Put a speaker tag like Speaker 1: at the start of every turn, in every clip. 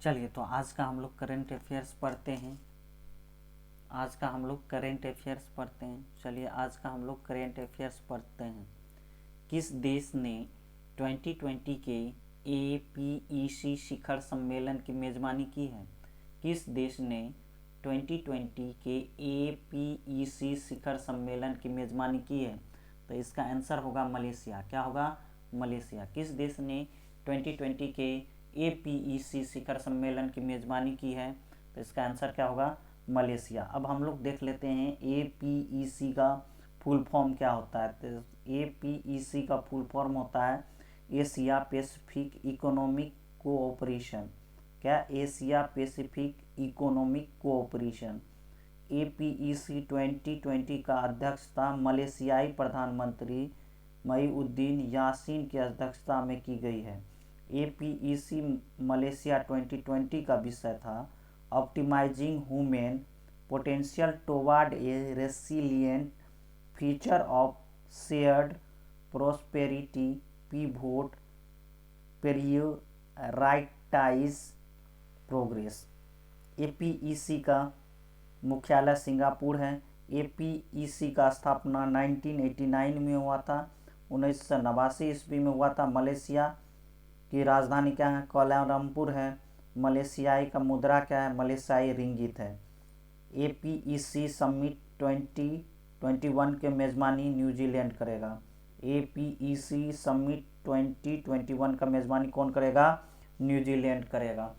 Speaker 1: चलिए तो आज का हम लोग करेंट अफेयर्स पढ़ते हैं। चलिए आज का हम लोग करेंट अफेयर्स पढ़ते हैं। किस देश ने 2020 के APEC शिखर सम्मेलन की मेज़बानी की है? किस देश ने 2020 के APEC शिखर सम्मेलन की मेज़बानी की है? तो इसका आंसर होगा मलेशिया। क्या होगा? मलेशिया। किस देश ने 2020 के APEC शिखर सम्मेलन की मेज़बानी की है? तो इसका आंसर क्या होगा? मलेशिया। अब हम लोग देख लेते हैं APEC का फुल फॉर्म क्या होता है। तो APEC का फुल फॉर्म होता है एशिया पैसिफिक इकोनॉमिक कोऑपरेशन। क्या? Asia Pacific economic cooperation. APEC 2020 का अध्यक्षता मलेशियाई प्रधानमंत्री मईउद्दीन यासीन की अध्यक्षता में की गई है। APEC मलेशिया 2020 का विषय था optimising human potential toward a resilient future of shared prosperity pivot prioritise progress. APEC का मुख्यालय सिंगापुर है। APEC का स्थापना 1989 में हुआ था। 1989 ईस्वी में हुआ था। मलेशिया की राजधानी क्या है? कोलालमपुर है। मलेशियाई का मुद्रा क्या है? मलेशियाई रिंगित है। APEC समिट 2021 के मेज़बानी न्यूजीलैंड करेगा। APEC समिट 2021 का मेज़बानी कौन करेगा? न्यूजीलैंड करेगा।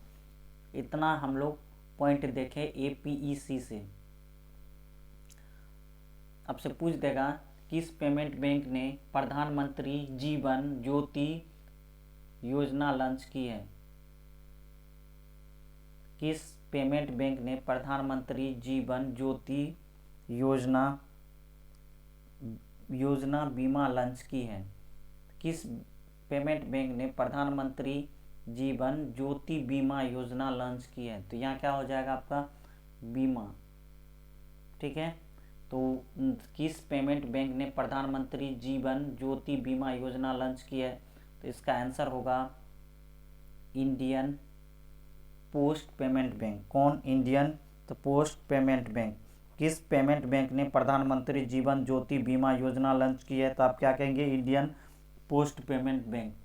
Speaker 1: इतना हम लोग पॉइंट देखें APEC से। अब से पूछ देगा किस पेमेंट बैंक ने प्रधानमंत्री जीवन ज्योति योजना लॉन्च की है? किस पेमेंट बैंक ने प्रधानमंत्री जीवन ज्योति योजना बीमा लॉन्च की है? किस पेमेंट बैंक ने प्रधानमंत्री जीवन ज्योति बीमा योजना लॉन्च की है? तो यहाँ क्या हो जाएगा आपका? बीमा। ठीक है, तो किस पेमेंट बैंक ने प्रधानमंत्री जीवन ज्योति बीमा योजना लॉन्च की है? तो इसका आंसर होगा इंडियन पोस्ट पेमेंट बैंक। कौन? इंडियन तो पोस्ट पेमेंट बैंक। किस पेमेंट बैंक ने प्रधानमंत्री जीवन ज्योति बीमा योजना लॉन्च की है? तो आप क्या कहेंगे? Indian post payment bank.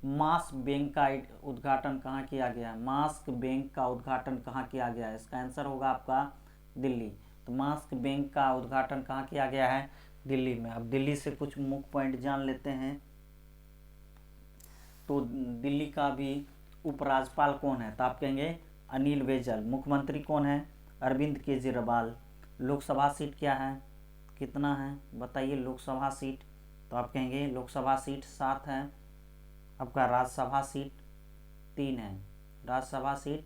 Speaker 1: Mask bank का उद्घाटन कहाँ किया गया? मास्क बैंक का उद्घाटन कहाँ किया गया? इसका आंसर होगा आपका दिल्ली। तो मास्क बैंक का उद्घाटन कहाँ किया गया है? दिल्ली में। अब दिल्ली से कुछ मुख्य पॉइंट जान लेते हैं। तो दिल्ली का भी उपराज्यपाल कौन है? तो आप कहेंगे अनिल बैजल। मुख्यमंत्री कौन है? अरविंद केजरीवाल। लोकसभा सीट क्या है? कितना है बताइए लोकसभा सीट? तो आप कहेंगे लोकसभा सीट 7 है। आपका राज्यसभा सीट 3 है। राज्यसभा सीट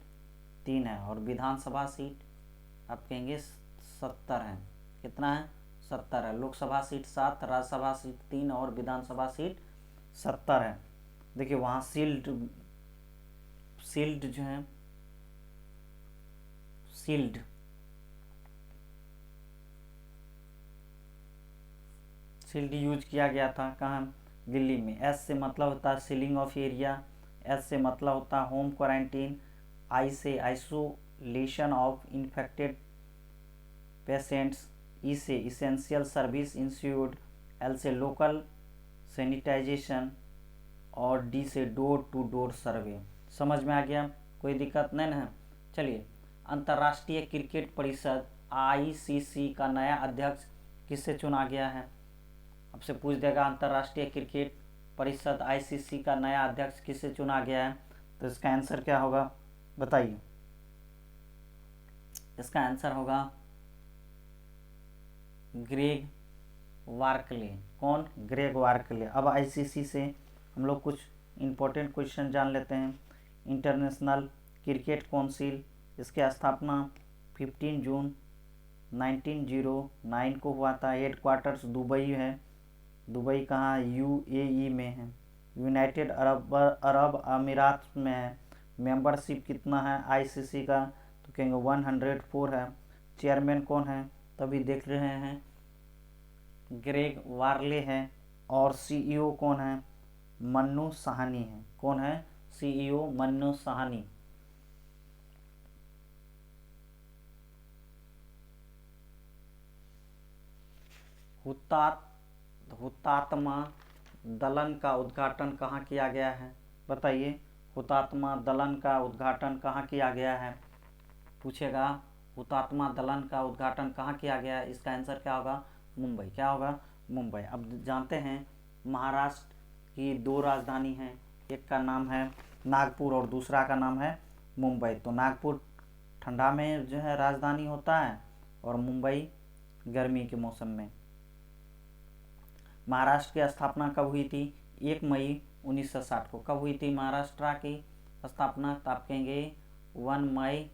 Speaker 1: 3 है और विधानसभा सीट आप कहेंगे 70 है। कितना है? 70 है। लोकसभा सीट 7, राज्यसभा सीट 3 और विधानसभा सीट 70 है। देखिए वहाँ शील्ड जो है शील्ड यूज किया गया था। कहाँ? दिल्ली में। S से मतलब होता है सीलिंग ऑफ एरिया। S से मतलब होता है होम क्वारंटीन। I से isolation of infected patients. E से इसेंशियल सर्विस इंस्टीट्यूट। L से लोकल सैनिटाइजेशन और D से डोर टू डोर सर्वे। समझ में आ गया? कोई दिक्कत नहीं ना? चलिए, अंतर्राष्ट्रीय क्रिकेट परिषद ICC का नया अध्यक्ष किससे चुना गया है? आपसे पूछ देगा अंतर्राष्ट्रीय क्रिकेट परिषद ICC का नया अध्यक्ष किससे चुना गया है? तो इसका आंसर क्या होगा बताइए? इसका आंसर होगा ग्रेग वार्कले। कौन? ग्रेग वार्कले। अब ICC से हम लोग कुछ इम्पोर्टेंट क्वेश्चन जान लेते हैं। इंटरनेशनल क्रिकेट काउंसिल, इसकी स्थापना 15 जून 1909 को हुआ था। हेडक्वार्टर्स दुबई है। दुबई कहाँ? UAE में है। यूनाइटेड अरब अमीरात में है। मेंबरशिप कितना है ICC का? तो कहेंगे 104 है। चेयरमैन कौन है? तभी देख रहे हैं ग्रेग वार्ले है। और CEO कौन है? मन्नू साहनी है। कौन है? CEO मन्नू साहनी। हुतात्मा दलन का उद्घाटन कहाँ किया गया है? बताइए, हुतात्मा दलन का उद्घाटन कहाँ किया गया है? पूछेगा हुतात्मा दलन का उद्घाटन कहाँ किया गया है? इसका आंसर क्या होगा? मुंबई। क्या होगा? मुंबई। अब जानते हैं महाराष्ट्र की दो राजधानी हैं, एक का नाम है नागपुर और दूसरा का नाम है मुंबई। तो नागपुर ठंडा में जो है राजधानी होता है और मुंबई गर्मी के मौसम में। महाराष्ट्र की स्थापना कब हुई थी? 1 मई 1960 को। कब हुई थी महाराष्ट्र की स्थापना? तो आप कहेंगे 1 मई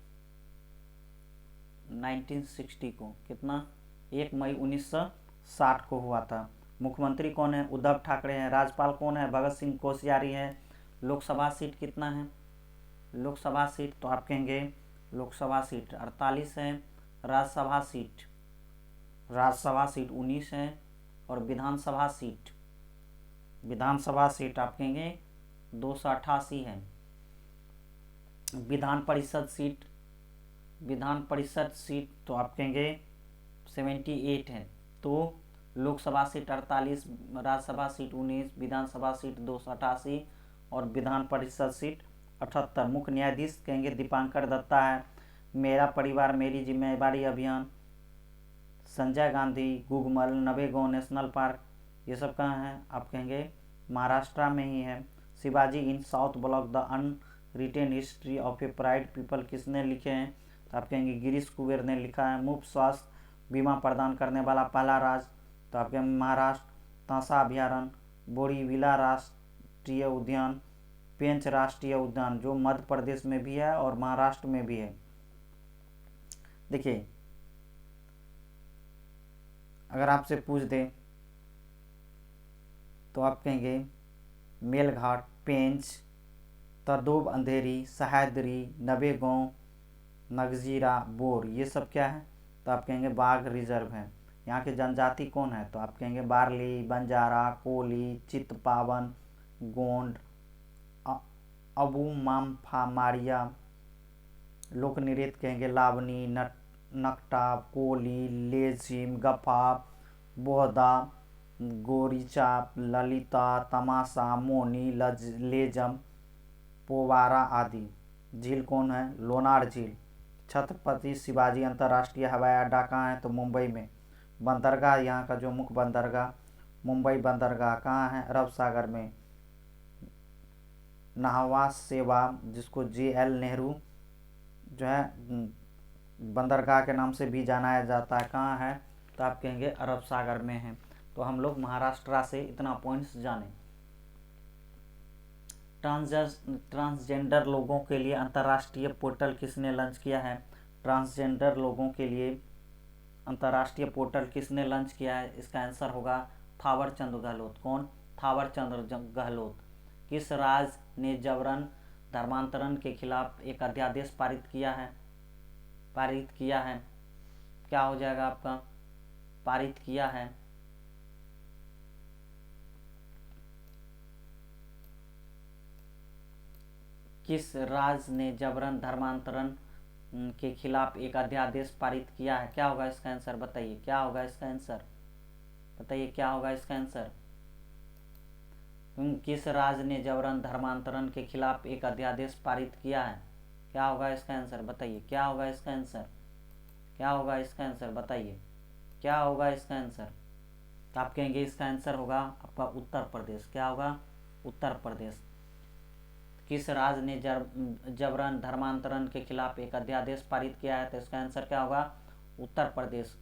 Speaker 1: 1960 को। कितना? 1 मई 1960 को हुआ था। मुख्यमंत्री कौन है? उद्धव ठाकरे हैं। राज्यपाल कौन है? भगत सिंह कोश्यारी है। लोकसभा सीट कितना है? लोकसभा सीट तो आप कहेंगे लोकसभा सीट 48 है। राज्यसभा सीट 19 है। और विधानसभा सीट आप कहेंगे 288 है। विधान परिषद सीट तो आप कहेंगे 78 है। तो लोकसभा सीट 48, राज्यसभा सीट 19, विधानसभा सीट 288 और विधान परिषद सीट 78। मुख्य न्यायाधीश कहेंगे दीपांकर दत्ता है। मेरा परिवार मेरी जिम्मेदारी अभियान, संजय गांधी, गुगमल, नवेगांव नेशनल पार्क, ये सब कहाँ हैं? आप कहेंगे महाराष्ट्र में ही है। Shivaji in South Block the unwritten history of a pride people किसने लिखे हैं? तो आप कहेंगे गिरीश कुबेर ने लिखा है। मुफ्त स्वास्थ्य बीमा प्रदान करने वाला पहला राज्य तो आपके महाराष्ट्र। तांसा अभ्यारण्य, बोरीविला राष्ट्रीय उद्यान, पेंच राष्ट्रीय उद्यान जो मध्य प्रदेश में भी है और महाराष्ट्र में भी है। देखिए, अगर आपसे पूछ दे तो आप कहेंगे मेलघाट, पेंच, तरदोब अंधेरी, सह्याद्री, नवेगांव, नगजीरा, बोर, ये सब क्या है? तो आप कहेंगे बाघ रिजर्व है। यहाँ के जनजाति कौन है? तो आप कहेंगे बारली, बंजारा, कोली, चित्पावन, गोंड, अबू माम्फा मारिया। लोक नृत्य कहेंगे लावनी, नकटा, कोली, लेझिम, गफा, बोहदा, गोरीचाप, ललिता, तमाशा, मोनी, लेजम, पोवारा आदि। झील कौन है? लोनार झील। छत्रपति शिवाजी अंतर्राष्ट्रीय हवाई अड्डा कहाँ है? तो मुंबई में। बंदरगाह, यहाँ का जो मुख्य बंदरगाह मुंबई बंदरगाह कहाँ है? अरब सागर में। नहवा सेवा जिसको JL नेहरू जो है बंदरगाह के नाम से भी जाना जाता है, कहाँ है? तो आप कहेंगे अरब सागर में है। तो हम लोग महाराष्ट्र से इतना पॉइंट्स जाने। ट्रांसजेंडर लोगों के लिए अंतर्राष्ट्रीय पोर्टल किसने लॉन्च किया है? ट्रांसजेंडर लोगों के लिए अंतर्राष्ट्रीय पोर्टल किसने लॉन्च किया है? इसका आंसर होगा थावरचंद गहलोत। कौन? थावरचंद गहलोत। किस राज्य ने जबरन धर्मांतरण के खिलाफ एक अध्यादेश पारित किया है? क्या हो जाएगा आपका? पारित किया है। किस राज्य ने जबरन धर्मांतरण के खिलाफ एक अध्यादेश पारित किया है? क्या होगा इसका आंसर? बताइए क्या होगा इसका आंसर? बताइए क्या होगा इसका आंसर? किस राज्य ने जबरन धर्मांतरण के खिलाफ एक अध्यादेश पारित किया है? क्या होगा इसका आंसर? बताइए क्या होगा इसका आंसर? क्या होगा इसका आंसर? बताइए क्या होगा इसका आंसर? तो आप कहेंगे इसका आंसर होगा आपका उत्तर प्रदेश। क्या होगा? उत्तर प्रदेश। किस राज्य ने जबरन धर्मांतरण के खिलाफ एक अध्यादेश पारित किया है? तो इसका आंसर क्या होगा? उत्तर प्रदेश।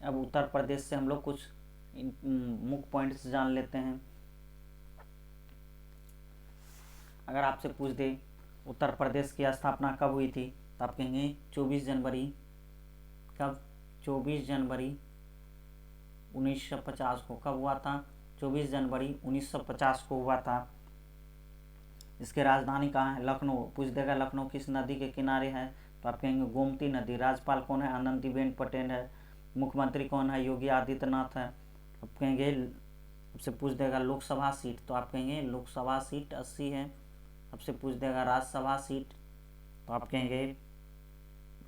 Speaker 1: अब उत्तर प्रदेश से हम लोग कुछ मुख्य पॉइंट्स जान लेते हैं। अगर आपसे पूछ दे उत्तर प्रदेश की स्थापना कब हुई थी? तो आप कहेंगे 24 जनवरी। कब? 24 जनवरी 1950 को। कब हुआ था? 24 जनवरी 1950 को हुआ था। इसकी राजधानी कहाँ है? लखनऊ। पूछ देगा लखनऊ किस नदी के किनारे है? तो आप कहेंगे गोमती नदी। राज्यपाल कौन है? आनंदीबेन पटेल है। मुख्यमंत्री कौन है? योगी आदित्यनाथ है। आप कहेंगे आपसे पूछ देगा लोकसभा सीट। तो आप कहेंगे लोकसभा सीट 80 है। आपसे पूछ देगा राज्यसभा सीट, तो आप कहेंगे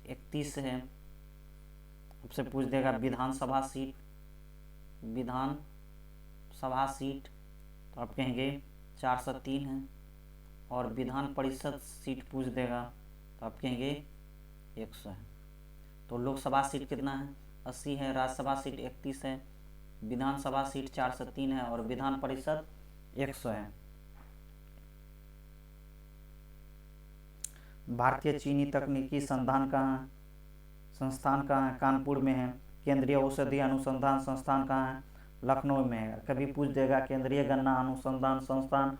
Speaker 1: 31 है। आपसे पूछ देगा विधानसभा सीट, विधानसभा सीट, तो आप कहेंगे 403 है। और विधान परिषद सीट पूछ देगा तो आप कहेंगे 100 है। तो लोकसभा सीट कितना है? 80 है। राज्यसभा सीट 31 है, विधानसभा सीट 403 है और विधान परिषद 100 है। भारतीय चीनी तकनीकी संस्थान कहाँ है? कानपुर में है। केंद्रीय औषधि अनुसंधान संस्थान कहाँ है? लखनऊ में है। कभी पूछ देगा केंद्रीय गन्ना अनुसंधान संस्थान,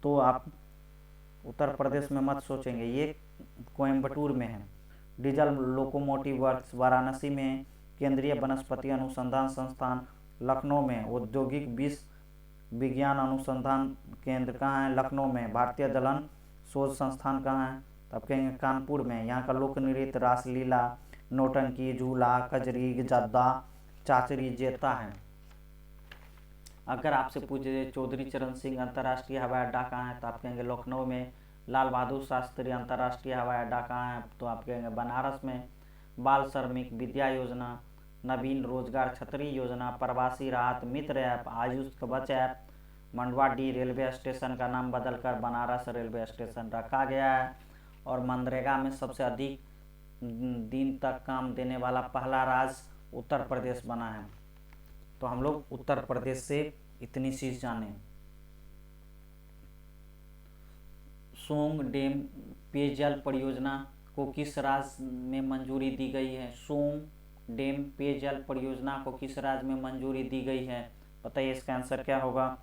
Speaker 1: तो आप उत्तर प्रदेश में मत सोचेंगे, ये कोयम्बटूर में है। डीजल लोकोमोटिव वर्क्स वाराणसी में है। केंद्रीय वनस्पति अनुसंधान संस्थान लखनऊ में। औद्योगिक विष विज्ञान अनुसंधान केंद्र कहाँ है? लखनऊ में। भारतीय दलहन शोध संस्थान कहाँ है? तो आप कहेंगे कानपुर में। यहाँ का लोक नृत्य रासलीला, नौटंकी, झूला, कजरी, जद्दा, चाचरी, जेता है। अगर आपसे पूछे चौधरी चरण सिंह अंतर्राष्ट्रीय हवाई अड्डा कहाँ है? तो आप कहेंगे लखनऊ में। लाल बहादुर शास्त्री अंतर्राष्ट्रीय हवाई अड्डा कहाँ है? तो आप कहेंगे बनारस में। बाल श्रमिक विद्या योजना, नवीन रोजगार छतरी योजना, प्रवासी राहत मित्र ऐप, आयुष कवच ऐप, मंडवाडीह रेलवे स्टेशन का नाम बदलकर बनारस रेलवे स्टेशन रखा गया है। और मनरेगा में सबसे अधिक दिन तक काम देने वाला पहला राज्य उत्तर प्रदेश बना है। तो हम लोग उत्तर प्रदेश से इतनी चीज जाने। सोंग डैम पेयजल परियोजना को किस राज्य में मंजूरी दी गई है? सोंग डैम पेयजल परियोजना को किस राज्य में मंजूरी दी गई है? बताइए इसका आंसर क्या होगा?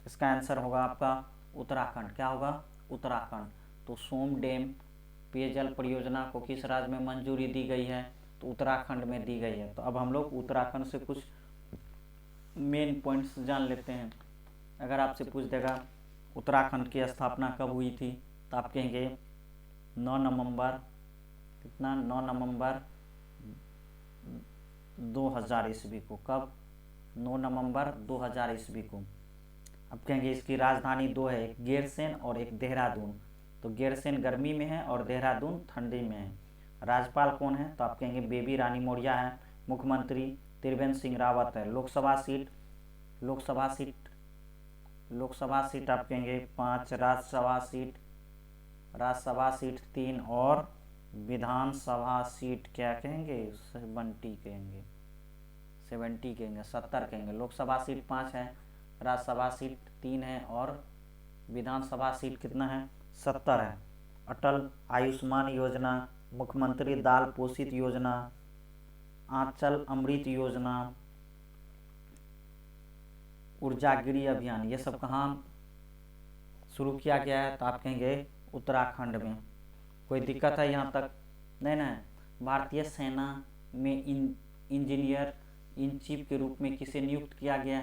Speaker 1: इसका आंसर होगा आपका उत्तराखंड। क्या होगा? उत्तराखंड। तो सोम डैम पेयजल परियोजना को किस राज्य में मंजूरी दी गई है? तो उत्तराखंड में दी गई है। तो अब हम लोग उत्तराखंड से कुछ मेन पॉइंट्स जान लेते हैं। अगर आपसे पूछ देगा उत्तराखंड की स्थापना कब हुई थी? तो आप कहेंगे 9 नवंबर 2000 ईस्वी को। कब? 9 नवंबर 2000 ईस्वी को। अब कहेंगे इसकी राजधानी 2 है, एक गैरसैंण और एक देहरादून। तो गैरसैंण गर्मी में है और देहरादून ठंडी में है। राज्यपाल कौन है? तो आप कहेंगे बेबी रानी मौर्य है। मुख्यमंत्री त्रिवेंद्र सिंह रावत है। लोकसभा सीट आप कहेंगे 5, राज्यसभा सीट 3 और विधानसभा सीट क्या कहेंगे? 70 कहेंगे, 70 कहेंगे। लोकसभा सीट 5 है, राज्यसभा सीट 3 है और विधानसभा सीट कितना है? 70 है। अटल आयुष्मान योजना, मुख्यमंत्री दाल पोषित योजना, आंचल अमृत योजना, ऊर्जागिरी अभियान, ये सब कहाँ शुरू किया गया है? तो आप कहेंगे उत्तराखंड में। कोई दिक्कत है यहाँ तक? नहीं। भारतीय सेना में इंजीनियर इन चीफ के रूप में किसे नियुक्त किया गया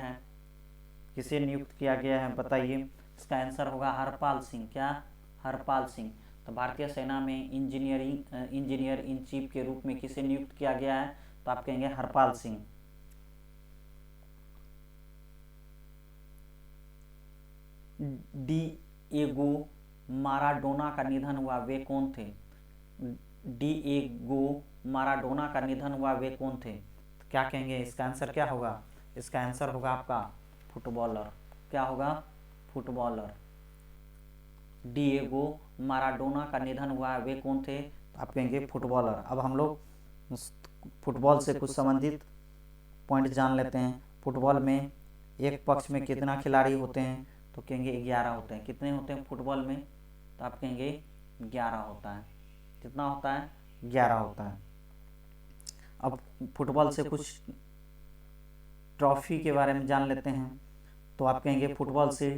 Speaker 1: है? बताइए। इसका आंसर होगा हरपाल सिंह। क्या? हरपाल सिंह। तो भारतीय सेना में इंजीनियर इन चीफ के रूप में किसे नियुक्त किया गया है? तो आप कहेंगे हरपाल सिंह। डिएगो माराडोना का निधन हुआ, वे कौन थे? डिएगो माराडोना का निधन हुआ, वे कौन थे? तो क्या कहेंगे? इसका आंसर क्या होगा? इसका आंसर होगा आपका फुटबॉलर। क्या होगा? फुटबॉलर। डिएगो माराडोना का निधन हुआ, वे कौन थे? तो आप कहेंगे फुटबॉलर। अब हम लोग फुटबॉल से कुछ संबंधित पॉइंट जान लेते हैं। फुटबॉल में एक पक्ष में कितना खिलाड़ी होते हैं? तो कहेंगे 11 होते हैं। कितने होते हैं फुटबॉल में? तो आप कहेंगे 11 होता है। कितना होता है? 11 होता है। अब फुटबॉल से कुछ ट्रॉफी के बारे में जान लेते हैं। तो आप कहेंगे फुटबॉल से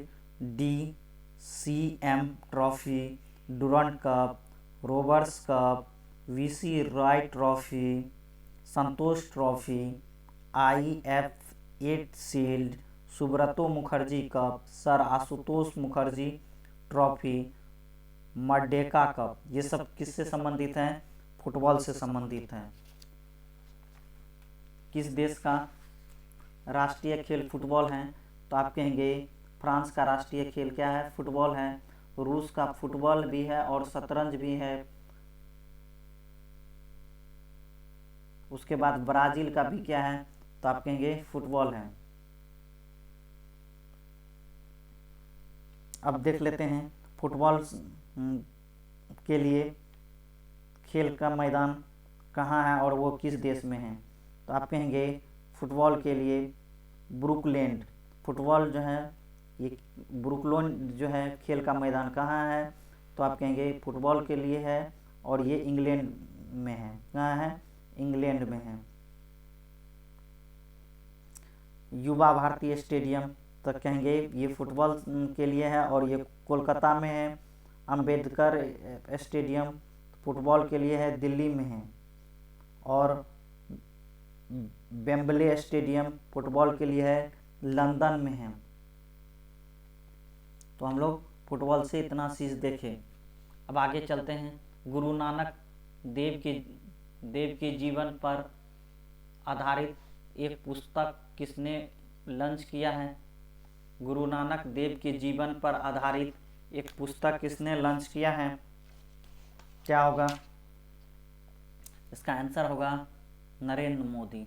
Speaker 1: DCM trophy, Durand cup, Roberts cup, VC Roy trophy, Santosh trophy, IF8 shield, Subroto Mukherjee cup, sir Ashutosh Mukherjee trophy, Merdeka cup, ये सब किससे संबंधित हैं? फुटबॉल से संबंधित हैं। किस देश का राष्ट्रीय खेल फुटबॉल है? तो आप कहेंगे फ्रांस का राष्ट्रीय खेल क्या है? फुटबॉल है। रूस का फुटबॉल भी है और शतरंज भी है। उसके बाद ब्राजील का भी क्या है, तो आप कहेंगे फुटबॉल है। अब देख लेते हैं फुटबॉल के लिए खेल का मैदान कहाँ है और वो किस देश में है। तो आप कहेंगे फुटबॉल के लिए ब्रुकलैंड। फुटबॉल जो है ये ब्रुकलोन जो है खेल का मैदान कहाँ है, तो आप कहेंगे फुटबॉल के लिए है और ये इंग्लैंड में है। कहाँ है, इंग्लैंड में है। युवा भारतीय स्टेडियम, तो कहेंगे ये फुटबॉल के लिए है और ये कोलकाता में है। अंबेडकर स्टेडियम फुटबॉल के लिए है, दिल्ली में है। और वेम्बले स्टेडियम फुटबॉल के लिए है, लंदन में है। तो हम लोग फुटबॉल से इतना चीज़ देखे। अब आगे चलते हैं। गुरु नानक देव के जीवन पर आधारित एक पुस्तक किसने लॉन्च किया है। गुरु नानक देव के जीवन पर आधारित एक पुस्तक किसने लॉन्च किया है, क्या होगा, इसका आंसर होगा नरेंद्र मोदी।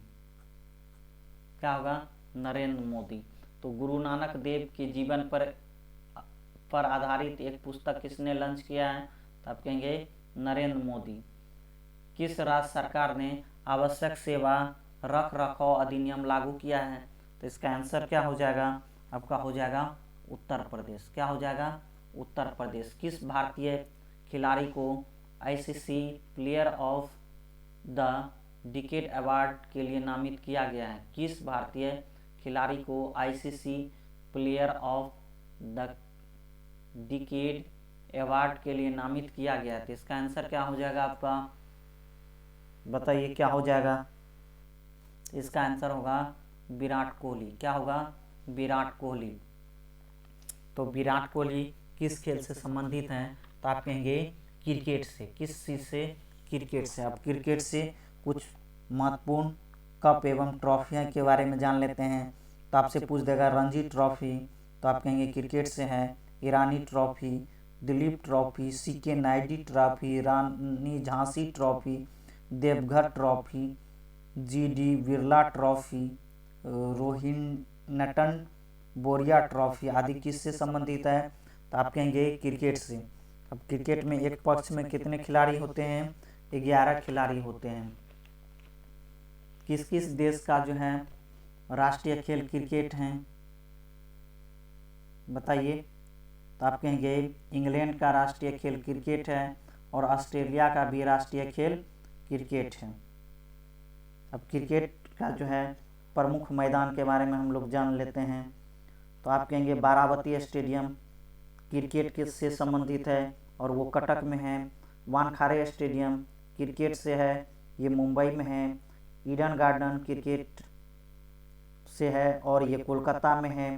Speaker 1: क्या होगा, नरेंद्र मोदी। तो गुरु नानक देव के जीवन पर आधारित एक पुस्तक किसने लॉन्च किया है, तो आप कहेंगे नरेंद्र मोदी। किस राज्य सरकार ने आवश्यक सेवा रख रखाव अधिनियम लागू किया है, तो इसका आंसर क्या हो जाएगा, आपका हो जाएगा उत्तर प्रदेश। क्या हो जाएगा, उत्तर प्रदेश। किस भारतीय खिलाड़ी को ICC player of the decade award के लिए नामित किया गया है। किस भारतीय खिलाड़ी को ICC player of the decade award के लिए नामित किया गया है, तो इसका आंसर क्या हो जाएगा आपका, बताइए क्या हो जाएगा। इसका आंसर होगा विराट कोहली। क्या होगा, विराट कोहली। तो विराट कोहली किस खेल से संबंधित हैं, तो आप कहेंगे क्रिकेट से। किस चीज़ से, क्रिकेट से। अब क्रिकेट से कुछ महत्वपूर्ण कप एवं ट्रॉफियाँ के बारे में जान लेते हैं। तो आपसे पूछ देगा रणजी ट्रॉफी, तो आप कहेंगे क्रिकेट से है। Irani trophy, Duleep trophy, CK Naidu trophy, Rani Jhansi trophy, Deodhar trophy, GD Birla trophy, Rohinton Baria trophy आदि किससे संबंधित है, तो आप कहेंगे क्रिकेट से। अब क्रिकेट में एक पक्ष में कितने खिलाड़ी होते हैं, 11 खिलाड़ी होते हैं। किस किस देश का जो है राष्ट्रीय खेल क्रिकेट है, बताइए। तो आप कहेंगे इंग्लैंड का राष्ट्रीय खेल क्रिकेट है और ऑस्ट्रेलिया का भी राष्ट्रीय खेल क्रिकेट है। अब क्रिकेट का जो है प्रमुख मैदान के बारे में हम लोग जान लेते हैं। तो आप कहेंगे बाराबती स्टेडियम क्रिकेट के से संबंधित है और वो कटक में है। वानखारे स्टेडियम क्रिकेट से है, ये मुंबई में है। ईडन गार्डन क्रिकेट से है और ये कोलकाता में है।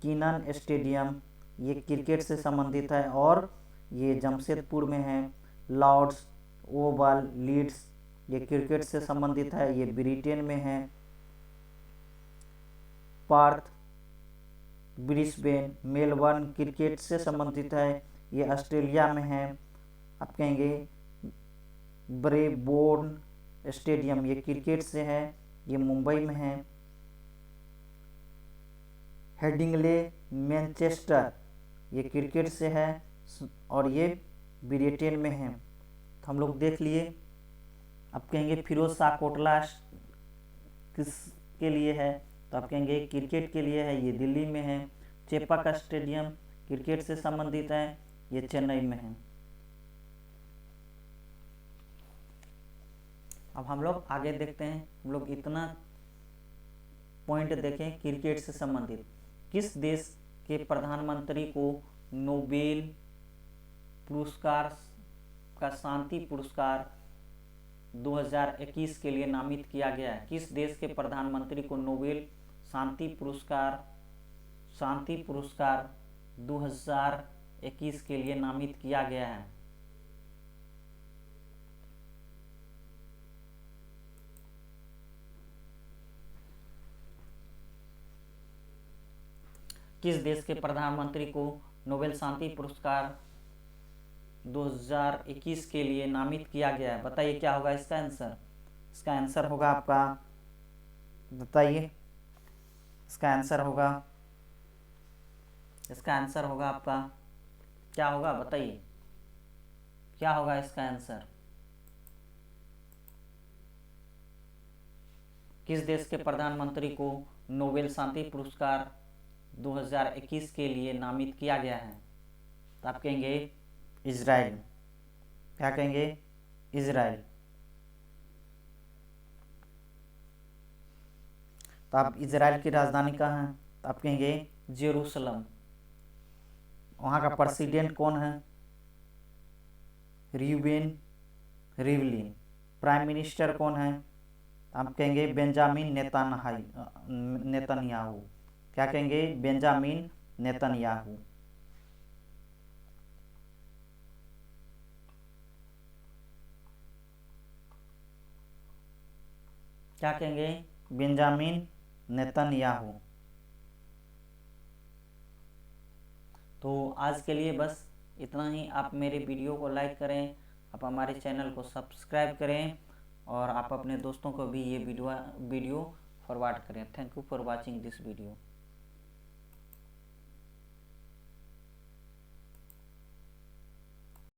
Speaker 1: कीनन स्टेडियम ये क्रिकेट से संबंधित है और ये जमशेदपुर में है। लॉर्ड्स ओवल लीड्स ये क्रिकेट से संबंधित है, ये ब्रिटेन में है। पर्थ ब्रिस्बेन मेलबर्न क्रिकेट से संबंधित है, ये ऑस्ट्रेलिया में है। आप कहेंगे ब्रेबोर्न स्टेडियम ये क्रिकेट से है, ये मुंबई में है। हेडिंगले मैनचेस्टर ये क्रिकेट से है और ये ब्रिटेन में है। तो हम लोग देख लिए। अब कहेंगे फिरोज शाह कोटला किस के लिए है, तो आप कहेंगे क्रिकेट के लिए है, ये दिल्ली में है। चेपक स्टेडियम क्रिकेट से संबंधित है, ये चेन्नई में है। अब हम लोग आगे देखते हैं। हम लोग इतना पॉइंट देखें क्रिकेट से संबंधित। किस देश के प्रधानमंत्री को नोबेल पुरस्कार का शांति पुरस्कार 2021 के लिए नामित किया गया है। किस देश के प्रधानमंत्री को नोबेल शांति पुरस्कार 2021 के लिए नामित किया गया है। किस देश के प्रधानमंत्री को नोबेल शांति पुरस्कार 2021 के लिए नामित किया गया है? बताइए क्या होगा इसका आंसर। इसका आंसर होगा आपका, बताइए इसका आंसर होगा, इसका आंसर होगा आपका क्या होगा, बताइए क्या होगा इसका आंसर। किस देश के प्रधानमंत्री को नोबेल शांति पुरस्कार 2021 के लिए नामित किया गया है? तो आप कहेंगे इजराइल। क्या कहेंगे? इजराइल। तो आप इजराइल की राजधानी कहाँ है? तो आप कहेंगे जेरूसलम। वहाँ का प्रेसिडेंट कौन है? Reuben Rivlin. प्राइम मिनिस्टर कौन है? आप कहेंगे बेंजामिन नेतन्याहू। क्या कहेंगे? Benjamin Netanyahu. क्या कहेंगे? Benjamin Netanyahu. तो आज के लिए बस इतना ही। आप मेरे वीडियो को लाइक करें, आप हमारे चैनल को सब्सक्राइब करें और आप अपने दोस्तों को भी ये वीडियो फॉरवर्ड करें। Thank you for watching this video.